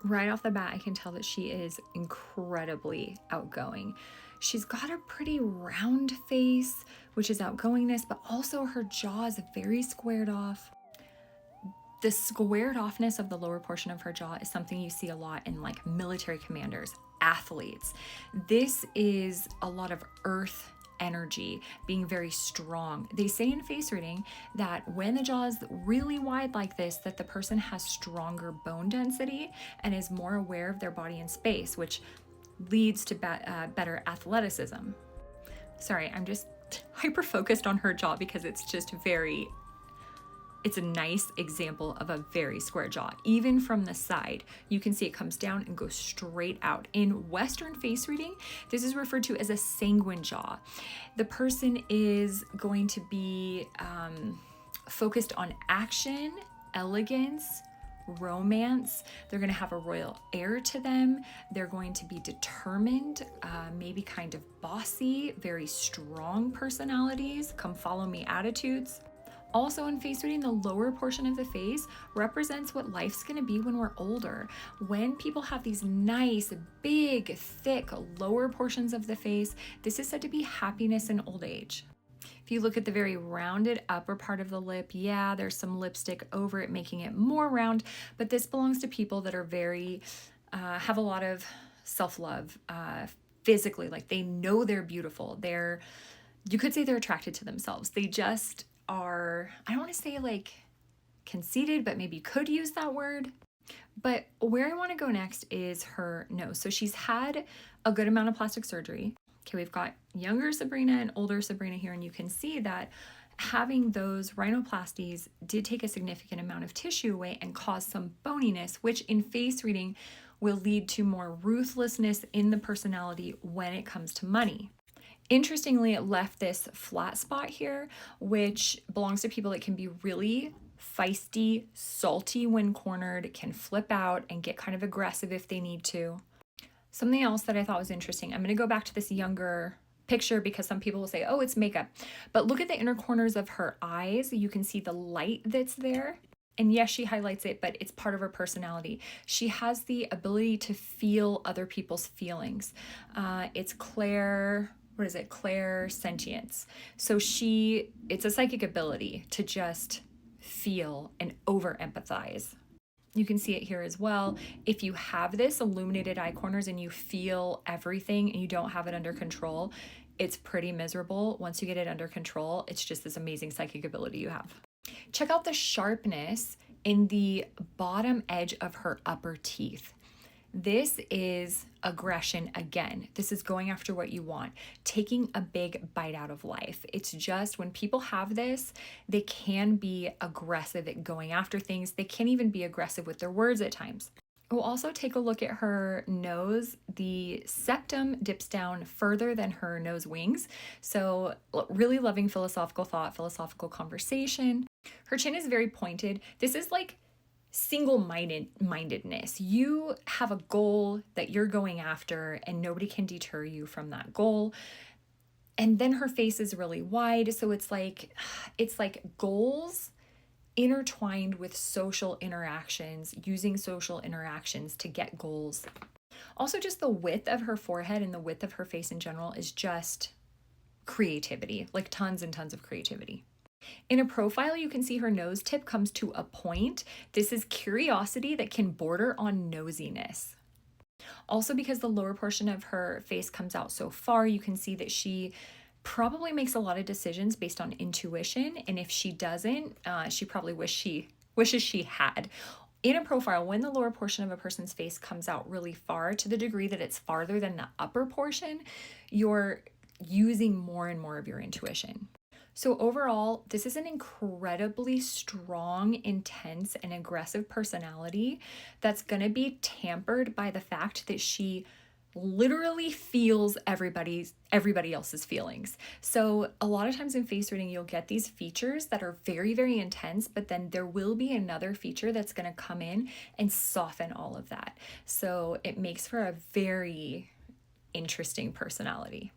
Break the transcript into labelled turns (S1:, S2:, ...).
S1: Right off the bat, I can tell that she is incredibly outgoing. She's got a pretty round face, which is outgoingness, but also her jaw is very squared off. The squared offness of the lower portion of her jaw is something you see a lot in like military commanders, athletes. This is a lot of earth energy, being very strong. They say in face reading that when the jaw is really wide like this, that the person has stronger bone density and is more aware of their body in space, which leads to better athleticism. Sorry, I'm just hyper focused on her jaw because it's a nice example of a very square jaw. Even from the side, you can see it comes down and goes straight out. In Western face reading, this is referred to as a sanguine jaw. The person is going to be focused on action, elegance, romance. They're going to have a royal air to them. They're going to be determined, maybe kind of bossy, very strong personalities, come follow me attitudes. Also in face reading, the lower portion of the face represents what life's going to be when we're older. When people have these nice, big, thick, lower portions of the face, this is said to be happiness in old age. If you look at the very rounded upper part of the lip, yeah, there's some lipstick over it, making it more round, but this belongs to people that are very, have a lot of self-love, physically, like they know they're beautiful. You could say they're attracted to themselves. They just are, I don't want to say like conceited, but maybe you could use that word. But where I want to go next is her nose. So she's had a good amount of plastic surgery. Okay, we've got younger Sabrina and older Sabrina here, and you can see that having those rhinoplasties did take a significant amount of tissue away and cause some boniness, which in face reading will lead to more ruthlessness in the personality when it comes to money. Interestingly, it left this flat spot here, which belongs to people that can be really feisty, salty when cornered, can flip out and get kind of aggressive if they need to. Something else that I thought was interesting, I'm going to go back to this younger picture because some people will say, oh, it's makeup. But look at the inner corners of her eyes. You can see the light that's there. And yes, she highlights it, but it's part of her personality. She has the ability to feel other people's feelings. It's Claire sentience. So it's a psychic ability to just feel and over empathize. You can see it here as well. If you have this illuminated eye corners and you feel everything and you don't have it under control, it's pretty miserable. Once you get it under control, it's just this amazing psychic ability you have. Check out the sharpness in the bottom edge of her upper teeth. This is aggression again. This is going after what you want, taking a big bite out of life. It's just when people have this, they can be aggressive at going after things. They can even be aggressive with their words at times. We'll also take a look at her nose. The septum dips down further than her nose wings. So really loving philosophical thought, philosophical conversation. Her chin is very pointed. This is like single-mindedness. You have a goal that you're going after and nobody can deter you from that goal. And then her face is really wide. So it's like goals intertwined with social interactions, using social interactions to get goals. Also, just the width of her forehead and the width of her face in general is just creativity, like tons and tons of creativity. In a profile, you can see her nose tip comes to a point. This is curiosity that can border on nosiness. Also, because the lower portion of her face comes out so far, you can see that she probably makes a lot of decisions based on intuition. And if she doesn't, she probably wishes she had. In a profile, when the lower portion of a person's face comes out really far, to the degree that it's farther than the upper portion, you're using more and more of your intuition. So overall, this is an incredibly strong, intense, and aggressive personality that's going to be tempered by the fact that she literally feels everybody else's feelings. So a lot of times in face reading, you'll get these features that are very, very intense, but then there will be another feature that's going to come in and soften all of that. So it makes for a very interesting personality.